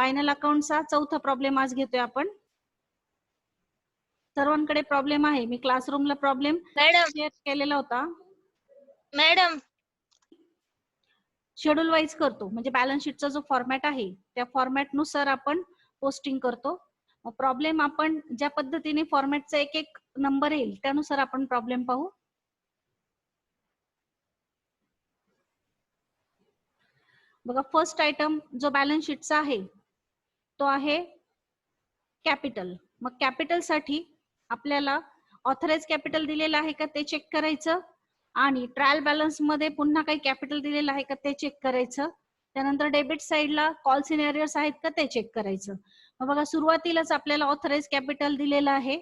Final अकाउंटचा चौथा problem आज घेतोय आपण. सर्वांकडे प्रॉब्लेम आहे. मी क्लासरूमला प्रॉब्लेम शेअर केलेला होता. मॅडम शेड्यूल वाईज करतो, म्हणजे बॅलन्स शीटचा जो फॉर्मॅट आहे त्या फॉर्मॅट नुसार आपण पोस्टिंग करतो. प्रॉब्लेम आपण ज्या पद्धतीने फॉर्मॅटचा एक एक नंबर येईल त्यानुसार आपण प्रॉब्लेम पाहू. बघा, फर्स्ट आयटम जो बॅलन्स शीटचा आहे तो आहे कॅपिटल. मग कॅपिटल साठी आपल्याला ऑथराइज कॅपिटल दिलेलं आहे का ते चेक करायचं, आणि ट्रायल बॅलन्स मध्ये पुन्हा काही कॅपिटल दिलेलं आहे का ते चेक करायचं. त्यानंतर डेबिट साइडला कॉल्स इन एरियर्स आहेत का ते चेक करायचं. मग बघा, सुरुवातीलाच आपल्याला ऑथराइज कॅपिटल दिलेलं आहे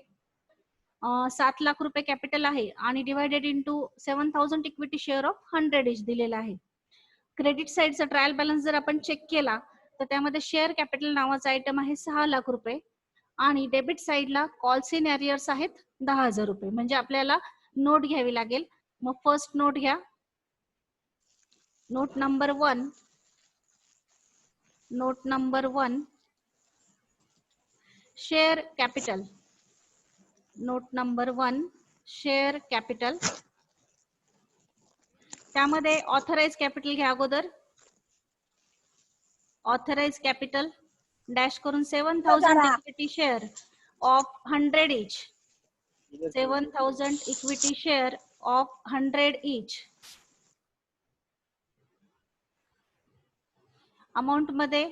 7 लाख रुपये कॅपिटल आहे आणि divided into 7000 equity share of 100 इच दिलेला आहे. क्रेडिट साइडचा ट्रायल बॅलन्स जर आपण चेक केला तर त्यामध्ये शेअर कॅपिटल नावाचा आयटम आहे 6 लाख रुपये आणि डेबिट साइडला कॉल्स इन एरियर्स आहेत 10,000 रुपये. म्हणजे आपल्याला नोट घ्यावी लागेल. मग फर्स्ट नोट घ्या, note number 1. Note number 1 share capital. Note number 1 share capital. त्यामध्ये ऑथराइज कॅपिटल घ्या अगोदर. ऑथराइज कॅपिटल डॅश करून 7000 equity share of 100 each. 7000 equity share of 100 each. Amount मध्ये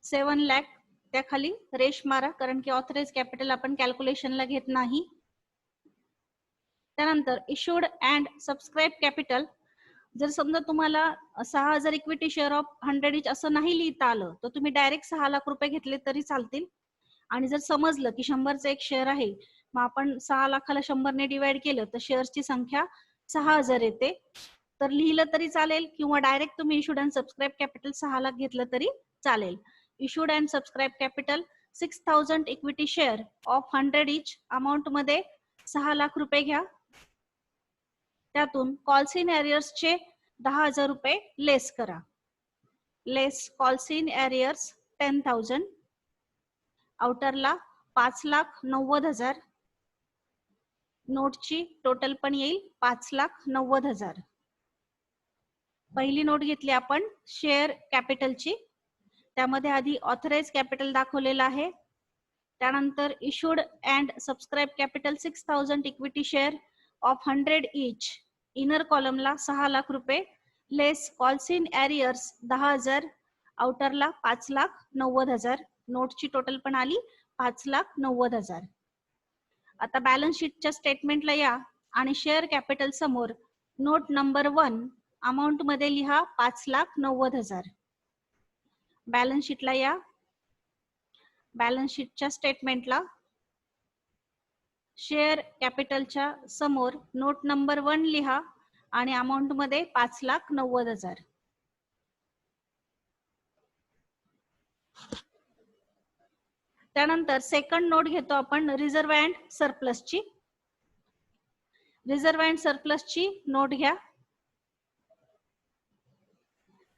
7 लाख. त्या खाली रेश मारा, कारण की ऑथराइज कॅपिटल आपण कॅल्क्युलेशनला घेत नाही. त्यानंतर इश्यूड अँड सबस्क्राईब कॅपिटल. जर समजा तुम्हाला 6000 इक्विटी शेअर ऑफ 100 इच असं नाही लिहिता आलं तर तुम्ही डायरेक्ट 6 लाख रुपये घेतले तरी चालतील. आणि जर समजलं की 100चं एक शेअर आहे, मग आपण 6 लाखाला 100 ने डिवाइड केलं तर शेअर्सची संख्या 6000 येते, तर लिहिलं तरी चालेल, किंवा डायरेक्ट तुम्ही issued and subscribe capital 6 lakh घेतलं तरी चालेल. Issued and subscribe capital 6000 equity share of 100 each. Amount मध्ये 6 लाख रुपये घ्या. त्यातून कॉल्स इन एरियर्सचे 10,000 रुपये लेस करा. लेस कॉल्स इन एरियर्स 10,000. आउटरला 5,90,000. नोटची टोटल पण येईल 5,90,000. पहिली नोट घेतली आपण शेअर कॅपिटलची. त्यामध्ये आधी ऑथराइज कॅपिटल दाखवलेलं आहे. त्यानंतर issued and subscribe capital 6000 equity share of 100 each. Inner कॉलमला 6 लाख रुपये लेस कॉल्स इन एरियर्स 10,000. आउटरला 5,90,000. नोटची टोटल पण आली 5,90,000. आता बॅलन्स शीटच्या स्टेटमेंटला या आणि शेअर कॅपिटल समोर नोट नंबर 1 अमाऊंट मध्ये लिहा 5,90,000. बॅलन्स शीटला या. बॅलन्स शीटच्या स्टेटमेंटला शेअर कॅपिटलच्या समोर नोट नंबर 1 लिहा आणि अमाऊंट मध्ये 5,90,000. त्यानंतर सेकंड नोट घेतो आपण रिझर्व्ह अँड सरप्लसची. रिझर्व्ह अँड सरप्लसची नोट घ्या.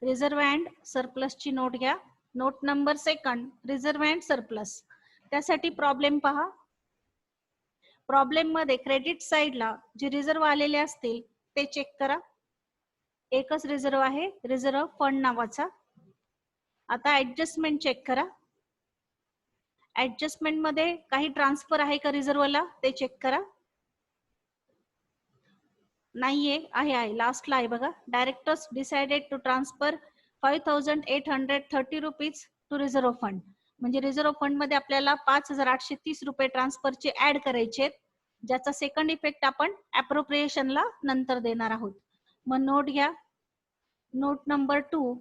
रिझर्व्ह अँड सरप्लसची नोट घ्या. Note number 2 reserve and surplus. त्यासाठी प्रॉब्लेम पहा. प्रॉब्लेम मध्ये क्रेडिट साइडला जे रिझर्व्ह आलेले असतील ते चेक करा. एकच रिझर्व्ह आहे, रिझर्व्ह फंड नावाचा. आता ऍडजस्टमेंट चेक करा. ऍडजस्टमेंट मध्ये काही ट्रान्सफर आहे का रिझर्व्हला ते चेक करा. नाहीये, आहे लास्टला आहे बघा. Directors decided to transfer 5,830 rupees to reserve fund. म्हणजे रिझर्व्ह फंड मध्ये आपल्याला 5,830 रुपये ट्रान्सफरचे ऍड करायचे, ज्याचा सेकंड इफेक्ट आपण अप्रोप्रिएशनला नंतर देणार आहोत. मग नोट घ्या. Note number 2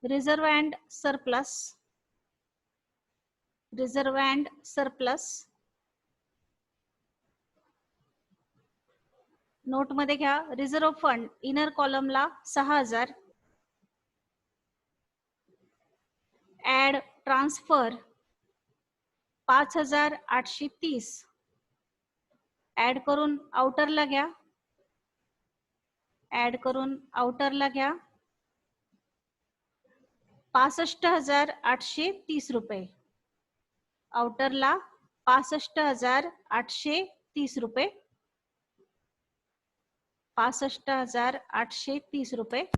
reserve and surplus. Reserve and surplus. Note मध्ये घ्या रिझर्व्ह फंड इनर कॉलमला 6,000. Add transfer 5,830. ऍड करून आउटरला घ्या. ऍड करून आउटरला घ्या. 65,830 रुपये. आउटरला 65,830 रुपये. 65,830 रुपये.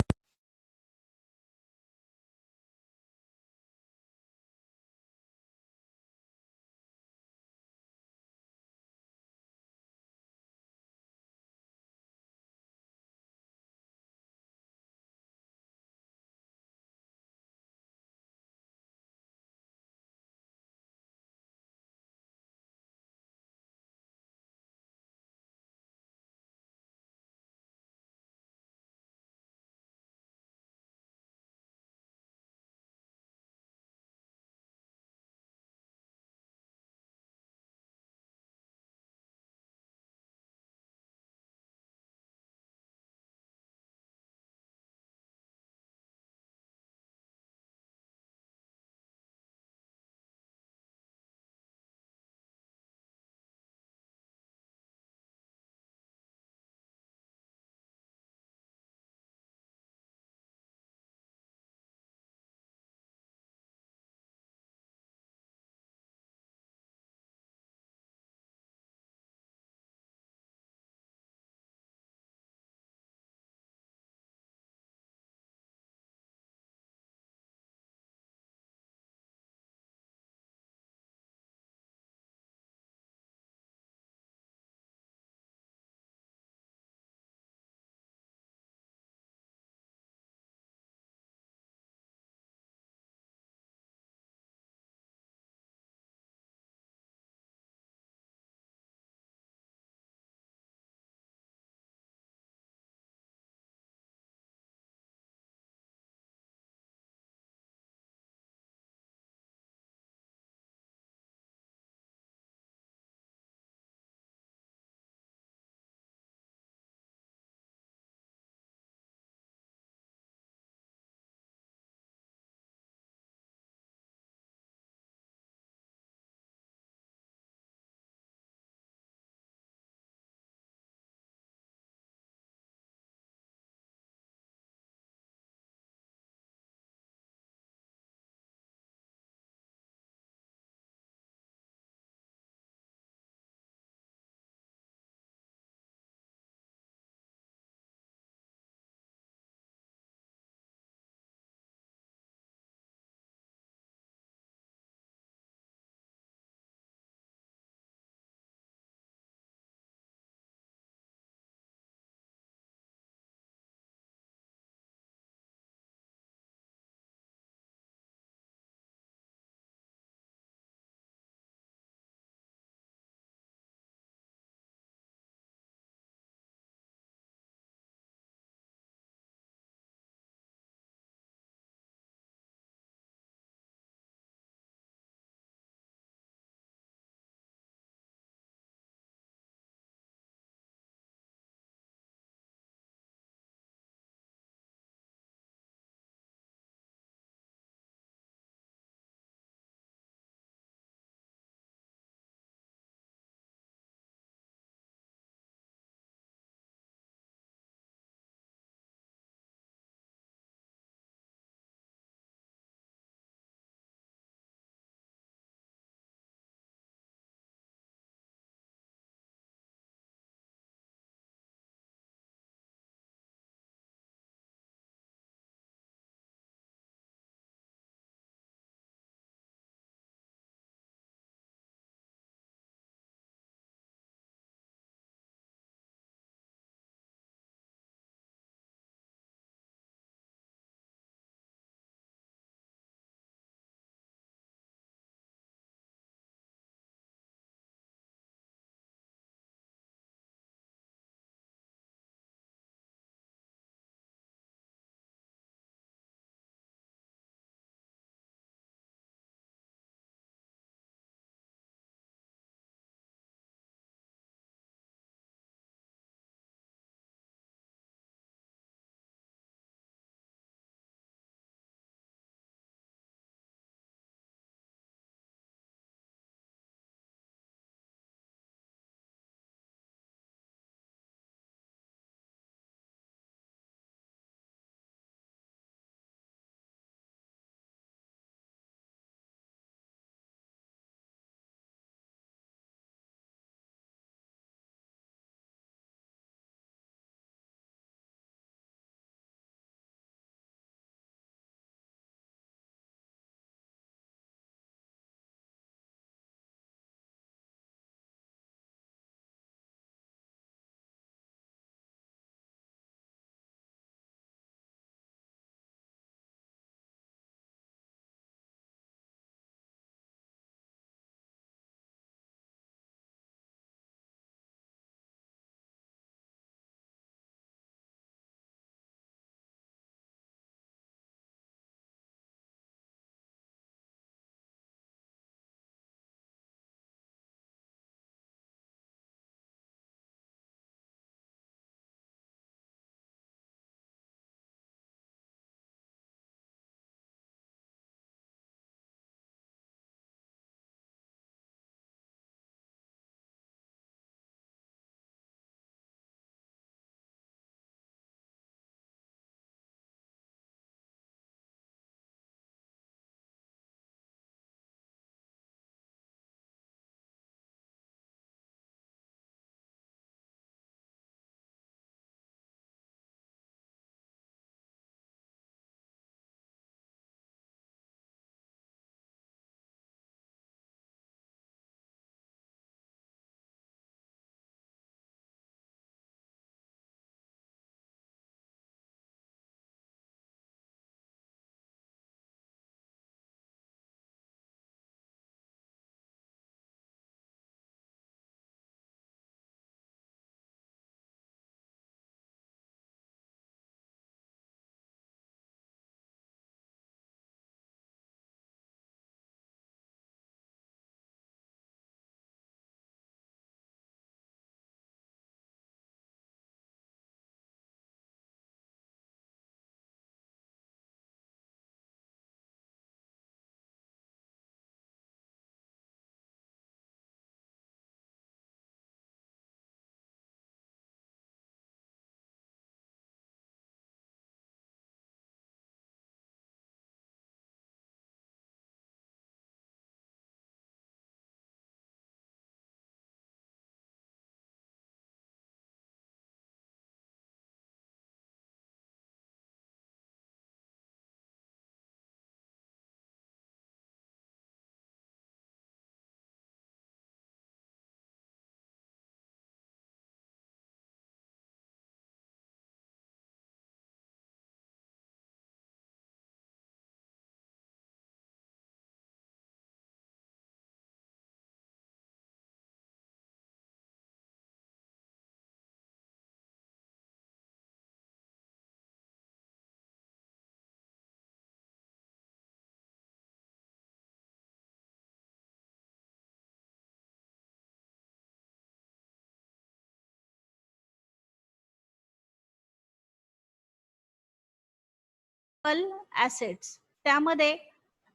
ऍसेट्स, त्यामध्ये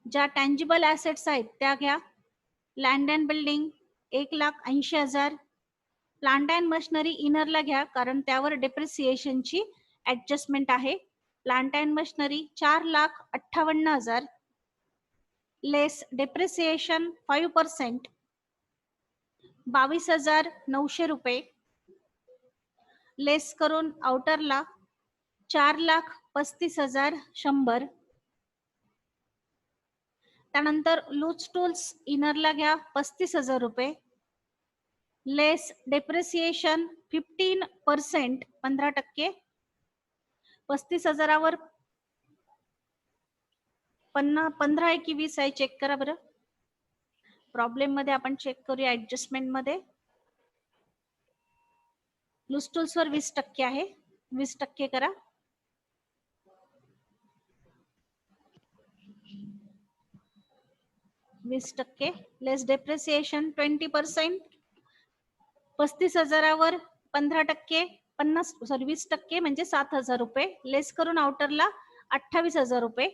ज्या टँजिबल ऍसेट्स आहेत त्या घ्या. Land and building 1,80,000. Plant and machinery इनरला घ्या, कारण त्यावर डेप्रिसिएशनची ऍडजस्टमेंट आहे. Plant and machinery 4,58,000 less depreciation 5%, 22,900 रुपये. लेस करून आउटरला 4,35,100. त्यानंतर लूज टूल्स इनरला घ्या 35,000 रुपये. लेस डेप्रिसिएशन 15%, 15%. 35,000वर 15 आहे की 20 आहे चेक करा बरं. प्रॉब्लेम मध्ये आपण चेक करूया ऍडजस्टमेंट मध्ये. लूज टूल्स वर 20% आहे, 20% करा. लेस डेप्रिसिएशन 20%. 35,000वर 15%, 20% म्हणजे 7,000 रुपये. लेस करून आउटरला 28,000 रुपये.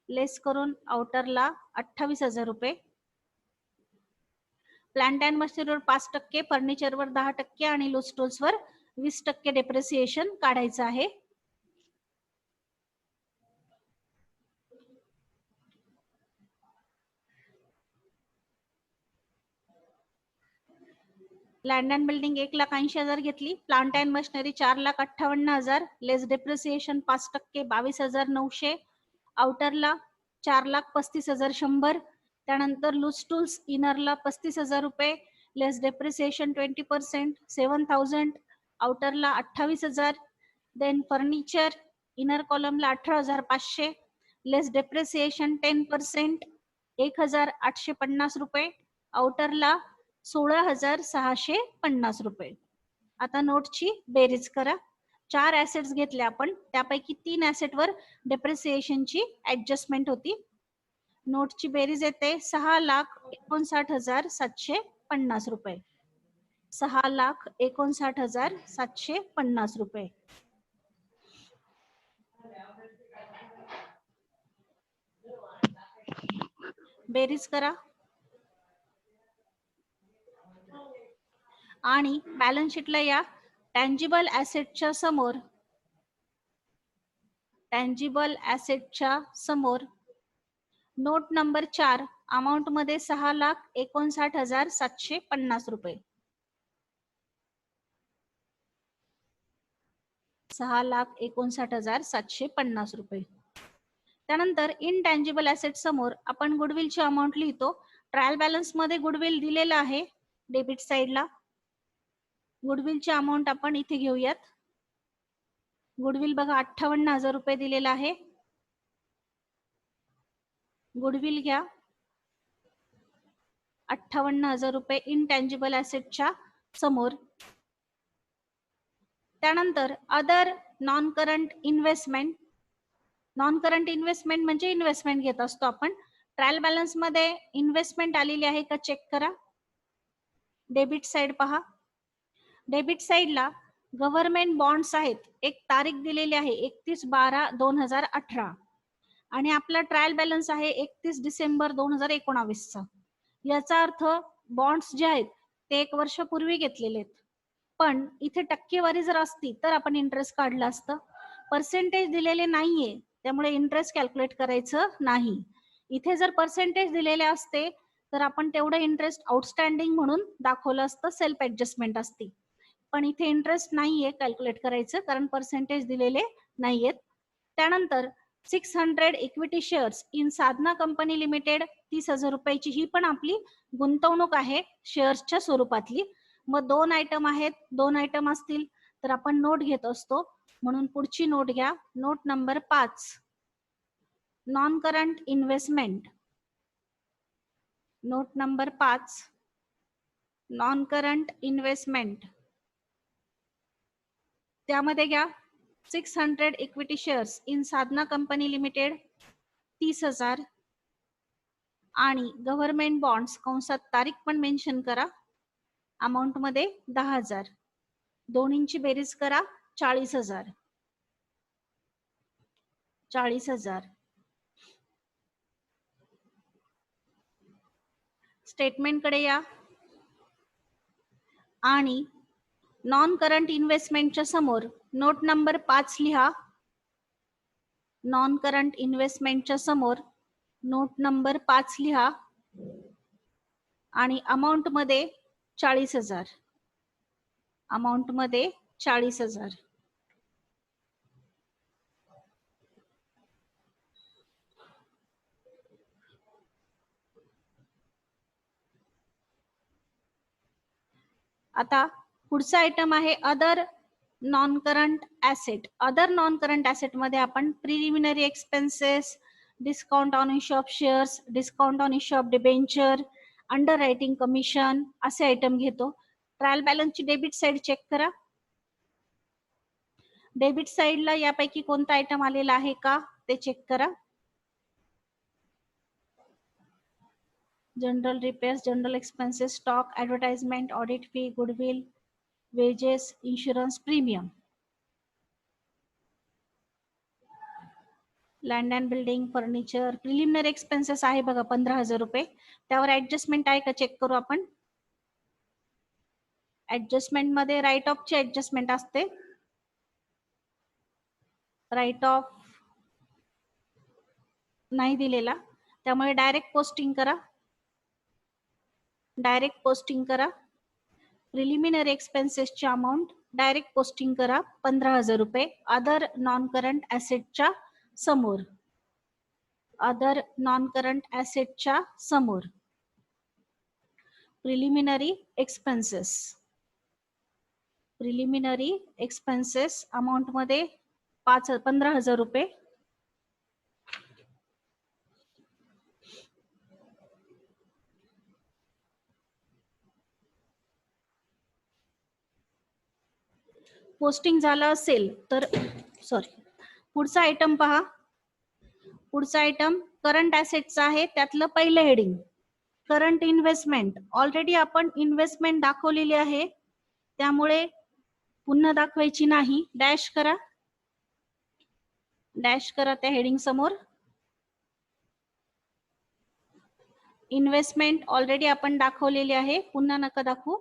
लेस करून आउटरला 28,000 रुपये. प्लांट अँड मशिनरीवर 5%, फर्निचरवर 10% आणि लूज टूल्सवर 20% डेप्रिसिएशन काढायचं आहे. लँड अँड बिल्डिंग 1,80,000 घेतली. Plant and machinery 4,58,000 less depreciation 5%, 22,900. आउटरला 4,35,100. त्यानंतर लूज टूल्स इनरला 35,000 रुपये लेस डेप्रिसिएशन 20%, 7,000. आउटरला 28,000. देन फर्निचर इनर कॉलमला 18,500 लेस डेप्रिसिएशन 10%, 1,850 रुपये. आउटरला 16,650 रुपये. आता नोटची बेरीज करा. 4 ऍसेट्स घेतले आपण, त्यापैकी 3 ऍसेटवर डेप्रिसिएशनची ऍडजस्टमेंट होती. नोटची बेरीज येते 6,59,750 रुपये. 6,59,750 रुपये. बेरीज करा आणि बॅलन्स शीटला या. टँजिबल ऍसेटच्या समोर, टँजिबल ऍसेटच्या समोर नोट नंबर 4 अमाऊंट मध्ये 6,59,750 रुपये. 6,59,750 रुपये. त्यानंतर इनटँजिबल ऍसेट समोर आपण गुडविलची अमाऊंट लिहितो. ट्रायल बॅलन्स मध्ये गुडविल दिलेला आहे डेबिट साइडला. गुडविलची अमाऊंट आपण इथे घेऊयात. गुडविल बघा 58,000 रुपये दिलेला आहे. गुडविल घ्या 58,000 रुपये इनटँजिबल ऍसेटच्या समोर. त्यानंतर other non current investment. Non current investment म्हणजे इन्व्हेस्टमेंट घेत असतो आपण. ट्रायल बॅलन्स मध्ये इन्व्हेस्टमेंट आलेली आहे का चेक करा. डेबिट साइड पहा. डेबिट साइडला गव्हर्नमेंट बॉन्ड्स आहेत. एक तारीख दिलेली आहे 31/12/2018 आणि आपला ट्रायल बॅलन्स आहे 31 डिसेंबर 2019 चा. याचा अर्थ बॉन्ड्स जे आहेत ते 1 वर्षापूर्वी घेतलेले आहेत. पण इथे टक्केवारी जर असती तर आपण इंटरेस्ट काढलं असतं. पर्सेंटेज दिलेले नाहीये, त्यामुळे इंटरेस्ट कॅल्क्युलेट करायचं नाही. इथे जर पर्सेंटेज दिलेले असते तर आपण तेवढं इंटरेस्ट आउटस्टँडिंग म्हणून दाखवलं असतं, सेल्फ ऍडजस्टमेंट असती. पण इथे इंटरेस्ट नाहीये कॅल्क्युलेट करायचं, कारण पर्सेंटेज दिलेले नाहीयेत. त्यानंतर 600 equity shares in Sadhana company limited 30,000 रुपयाची ही पण आपली गुंतवणूक आहे शेअर्सच्या स्वरूपातली. मग 2 आयटम आहेत, 2 आयटम असतील तर आपण नोट घेत असतो, म्हणून पुढची नोट घ्या. Note number 5 non current investment. Note number 5 non current investment. त्यामध्ये घ्या 600 equity shares in Sadhana company limited 30,000 आणि गव्हर्नमेंट बॉन्ड्स कंसात तारीख पण मेन्शन करा. अमाऊंट मध्ये 10,000. दोन्हींची बेरीज करा 40,000. 40,000. स्टेटमेंट कडे या आणि नॉन करंट इन्व्हेस्टमेंटच्या समोर नोट नंबर 5 लिहा. नॉन करंट इन्व्हेस्टमेंटच्या समोर नोट नंबर 5 लिहा आणि अमाऊंट मध्ये 40,000. अमाऊंट मध्ये 40,000. आता पुढचा आयटम आहे other non current asset. Other non current asset मध्ये आपण preliminary expenses, discount on issue of shares, discount on issue of debenture, under writing commission असे आयटम घेतो. ट्रायल बॅलन्सची डेबिट साइड चेक करा. डेबिट साइडला यापैकी कोणता आयटम आलेला आहे का ते चेक करा. General repairs, general expenses, stock, advertisement, audit fee, goodwill, wedges, insurance, premium. Land and building, furniture, preliminary expenses आहे बघा 15,000 रुपये. त्यावर ऍडजस्टमेंट आहे का चेक करू आपण. ऍडजस्टमेंट मध्ये राईट ऑफ ची ऍडजस्टमेंट असते. राईट ऑफ नाही दिलेला त्यामुळे डायरेक्ट पोस्टिंग करा. डायरेक्ट पोस्टिंग करा. प्रिलिमिनरी एक्सपेन्सेसची अमाऊंट डायरेक्ट पोस्टिंग करा 15,000 रुपये अदर नॉन करंट ऍसेटच्या समोर. अदर नॉन करंट ऍसेटच्या समोर preliminary expenses. Preliminary expenses amount मध्ये 15,000 रुपये. पोस्टिंग झालं असेल तर पुढचा आयटम पहा. पुढचा आयटम करंट ऍसेटचा आहे. त्यातलं पहिलं हेडिंग करंट इन्व्हेस्टमेंट. ऑलरेडी आपण इन्व्हेस्टमेंट दाखवलेली आहे त्यामुळे पुन्हा दाखवायची नाही. डॅश करा. डॅश करा त्या हेडिंग समोर. इन्व्हेस्टमेंट ऑलरेडी आपण दाखवलेली आहे, पुन्हा नका दाखवू.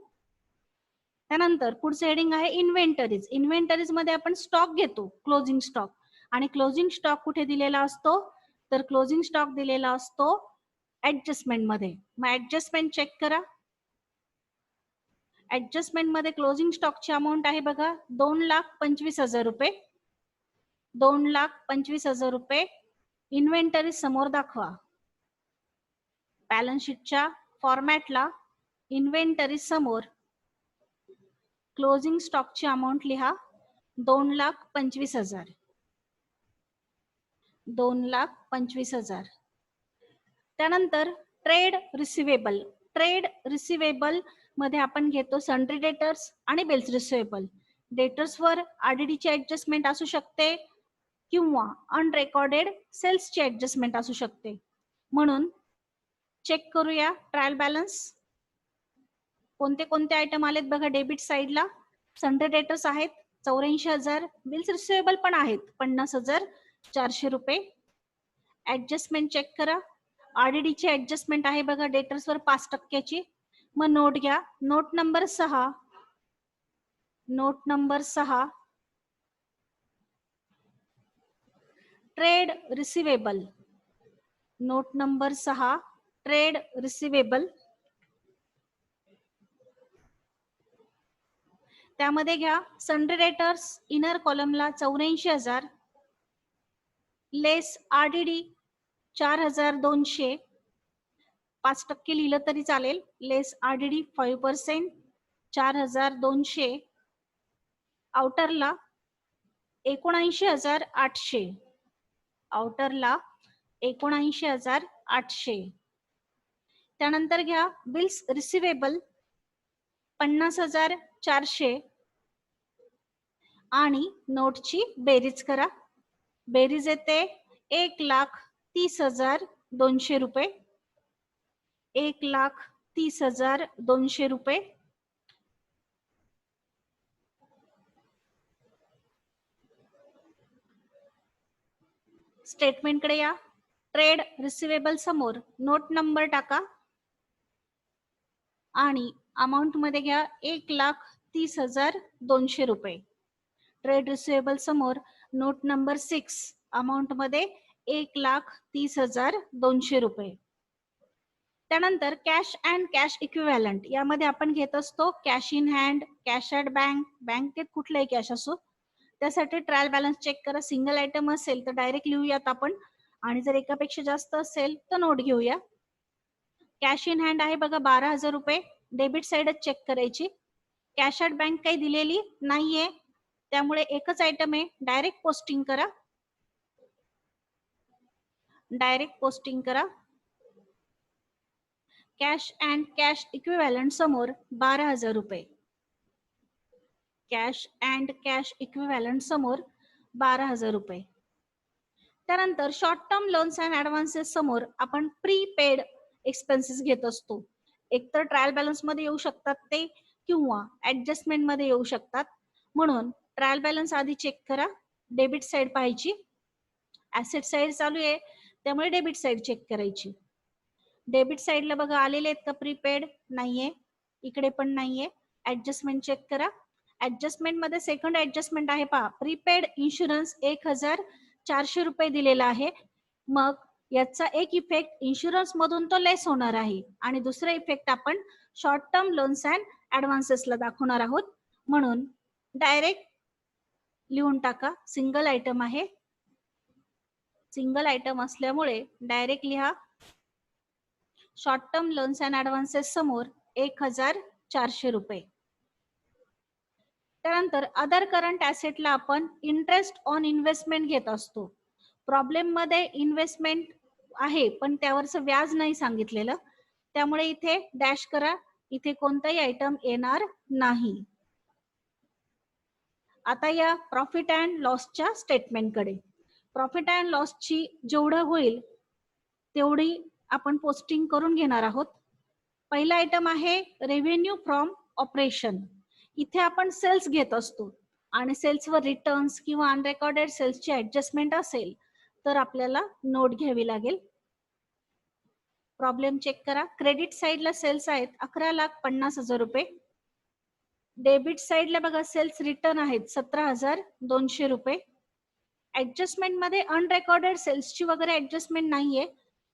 त्यानंतर पुढचं हेडिंग आहे इन्व्हेंटरीज. इन्व्हेंटरीज मध्ये आपण स्टॉक घेतो, क्लोजिंग स्टॉक. आणि क्लोजिंग स्टॉक कुठे दिलेला असतो तर क्लोजिंग स्टॉक दिलेला असतो ऍडजस्टमेंट मध्ये. मग ऍडजस्टमेंट चेक करा. ऍडजस्टमेंट मध्ये क्लोजिंग स्टॉकची अमाऊंट आहे बघा 2,25,000 रुपये. 2,25,000 रुपये इन्व्हेंटरी समोर दाखवा. बॅलन्स शीटच्या फॉर्मॅटला इन्व्हेंटरी समोर क्लोजिंग स्टॉकची अमाऊंट लिहा 2,25,000. 2,25,000. त्यानंतर ट्रेड रिसिवेबल. ट्रेड रिसिवेबल मध्ये आपण घेतो सन्ड्री डेटर्स आणि बिल्स रिसिवेबल. डेटर्स वर आरडीडीची ऍडजस्टमेंट असू शकते किंवा अनरेकॉर्डेड सेल्सची ऍडजस्टमेंट असू शकते. म्हणून चेक करूया ट्रायल बॅलन्स. कोणते कोणते आयटम आलेत बघा. डेबिट साइडला सन्ड्री डेटर्स आहेत 84,000. बिल्स रिसिवेबल पण आहेत 50,400 रुपये. ऍडजस्टमेंट चेक करा. आरडीडीची ऍडजस्टमेंट आहे बघा डेटर्स वर 5%ची. मग नोट घ्या. Note number 6. Note number 6 trade receivable. Note number 6 trade receivable. त्यामध्ये घ्या सन्ड्री डेटर्स इनर कॉलमला 84,000 लेस आरडीडी 4,200. 5% लिहिलं तरी चालेल. लेस आरडीडी 5%, 4,200. आउटरला 79,800. आउटरला 79,800. त्यानंतर घ्या बिल्स रिसिवेबल 50,400 आणि नोटची बेरीज करा. बेरीज येते 1,30,200 रुपये. 1,30,200 रुपये. स्टेटमेंटकडे या. ट्रेड रिसिवेबल समोर नोट नंबर टाका आणि अमाऊंट मध्ये घ्या 1,30,200 रुपये. ट्रेड रिसिवेबल समोर नोट नंबर 6 अमाऊंट मध्ये 1,30,200 रुपये. त्यानंतर कॅश अँड कॅश इक्विव्हॅलंट यामध्ये आपण घेत असतो cash in hand, cash at bank, बँकेत कुठलाही कॅश असो. त्यासाठी ट्रायल बॅलन्स चेक करा. सिंगल आयटम असेल तर डायरेक्ट लिहूयात आपण आणि जर एकापेक्षा जास्त असेल तर नोट घेऊया. कॅश इन हँड आहे बघा 12,000 रुपये. डेबिट साइडच चेक करायची. कॅश ॲट बँक काही दिलेली नाहीये त्यामुळे एकच आयटम आहे. डायरेक्ट पोस्टिंग करा. डायरेक्ट पोस्टिंग करा. कॅश अँड कॅश इक्विव्हॅलंट समोर 12,000 रुपये. कॅश अँड कॅश इक्विव्हॅलंट समोर 12,000 रुपये. त्यानंतर short term loans and advances समोर आपण प्रीपेड एक्सपेन्सेस घेत असतो. एकतर ट्रायल बॅलन्स मध्ये येऊ शकतात ते किंवा ऍडजस्टमेंट मध्ये येऊ शकतात. म्हणून ट्रायल बॅलन्स आधी चेक करा. डेबिट साइड पाहायची. ऍसेट साइड चालू आहे त्यामुळे डेबिट साइड चेक करायची. डेबिट साइडला बघा आलेले आहेत का प्रीपेड? नाहीये. इकडे पण नाहीये. ऍडजस्टमेंट चेक करा. ऍडजस्टमेंट मध्ये सेकंड ऍडजस्टमेंट आहे पहा. प्रीपेड इन्शुरन्स 1,400 रुपये दिलेला आहे. मग याचा एक इफेक्ट इन्शुरन्स मधून तो लेस होणार आहे आणि दुसरा इफेक्ट आपण शॉर्ट टर्म लोन्स अँड ऍडव्हान्सेसला दाखवणार आहोत. म्हणून डायरेक्ट लिहून टाका. सिंगल आयटम आहे. सिंगल आयटम असल्यामुळे डायरेक्ट लिहा. Short term loans and advances समोर 1,400 रुपये. त्यानंतर अदर करंट ऍसेटला आपण इंटरेस्ट ऑन इन्व्हेस्टमेंट घेत असतो. प्रॉब्लेम मध्ये इन्व्हेस्टमेंट आहे पण त्यावरचं व्याज नाही सांगितलेलं त्यामुळे इथे डॅश करा. इथे कोणताही आयटम येणार नाही. आता या प्रॉफिट अँड लॉसच्या स्टेटमेंटकडे. प्रॉफिट अँड लॉसची जेवढं होईल तेवढी आपण पोस्टिंग करून घेणार आहोत. पहिला आयटम आहे रेव्हेन्यू फ्रॉम ऑपरेशन. इथे आपण सेल्स घेत असतो आणि सेल्सवर रिटर्न्स किंवा अनरेकॉर्डेड सेल्सची ऍडजस्टमेंट असेल तर आपल्याला नोट घ्यावी लागेल. प्रॉब्लेम चेक करा. क्रेडिट साइडला सेल्स आहेत 11,50,000 रुपये. डेबिट साइडला बघा सेल्स रिटर्न आहेत 17,200 रुपये. ऍडजस्टमेंट मध्ये अनरेकॉर्डेड सेल्सची वगैरे ऍडजस्टमेंट नाहीये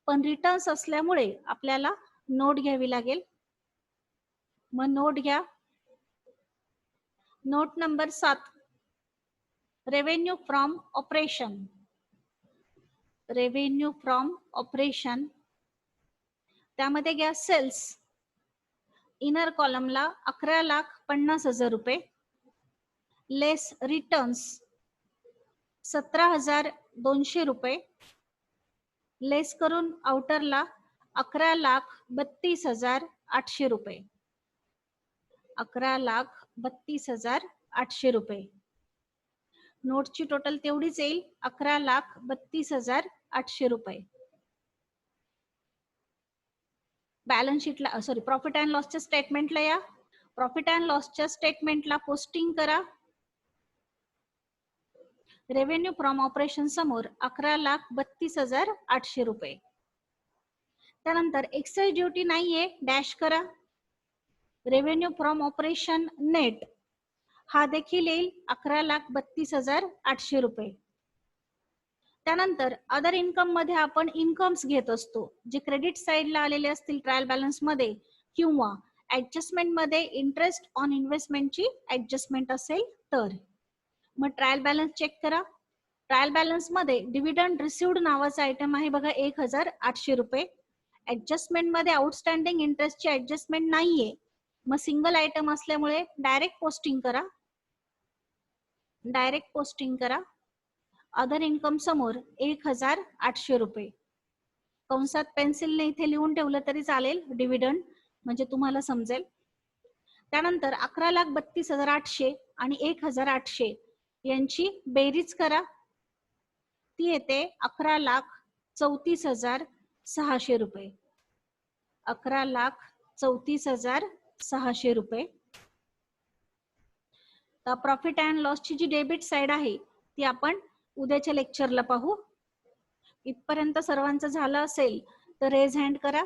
पण रिटर्न्स असल्यामुळे आपल्याला नोट घ्यावी लागेल. मग नोट घ्या. Note number 7 revenue from operation. Revenue from operation त्यामध्ये घ्या सेल्स. इनर कॉलमला 11,50,000 रुपये लेस रिटर्न्स 17,200 रुपये लेस करून आउटरला 11,32,800 रुपये. 11,32,800 रुपये. नोटची टोटल तेवढीच येईल 11,32,800 रुपये. बॅलन्स शीटला सॉरी प्रॉफिट अँड लॉसच्या स्टेटमेंटला या. प्रॉफिट अँड लॉसच्या स्टेटमेंटला पोस्टिंग करा. रेव्हेन्यू फ्रॉम ऑपरेशन समोर 11,32,800 रुपये. त्यानंतर एक्साइज ड्युटी नाहीये डॅश करा. रेव्हेन्यू फ्रॉम ऑपरेशन नेट हा देखील येईल 11,32,800 रुपये. त्यानंतर अदर इन्कम मध्ये आपण इन्कम्स घेत असतो जे क्रेडिट साइडला आलेले असतील ट्रायल बॅलन्स मध्ये किंवा ऍडजस्टमेंट मध्ये इंटरेस्ट ऑन इन्व्हेस्टमेंटची ऍडजस्टमेंट असेल तर. मग ट्रायल बॅलन्स चेक करा. ट्रायल बॅलन्स मध्ये डिव्हिडंड रिसिव्ड नावाचा आयटम आहे बघा 1,800 रुपये. ऍडजस्टमेंट मध्ये आउटस्टँडिंग इंटरेस्टची ऍडजस्टमेंट नाहीये मग सिंगल आयटम असल्यामुळे डायरेक्ट पोस्टिंग करा. डायरेक्ट पोस्टिंग करा. अदर इन्कम समोर 1,800 रुपये. कंसात पेन्सिलने इथे लिहून ठेवलं तरी चालेल डिव्हिडंड म्हणजे तुम्हाला समजेल. त्यानंतर 11,32,800 आणि 1,800 यांची बेरीज करा. ती येते 11,34,600 रुपये. 11,34,600 रुपये. प्रॉफिट अँड लॉसची जी डेबिट साइड आहे ती आपण उद्याच्या लेक्चरला पाहू. इथपर्यंत सर्वांचं झालं असेल तर रेज हँड करा.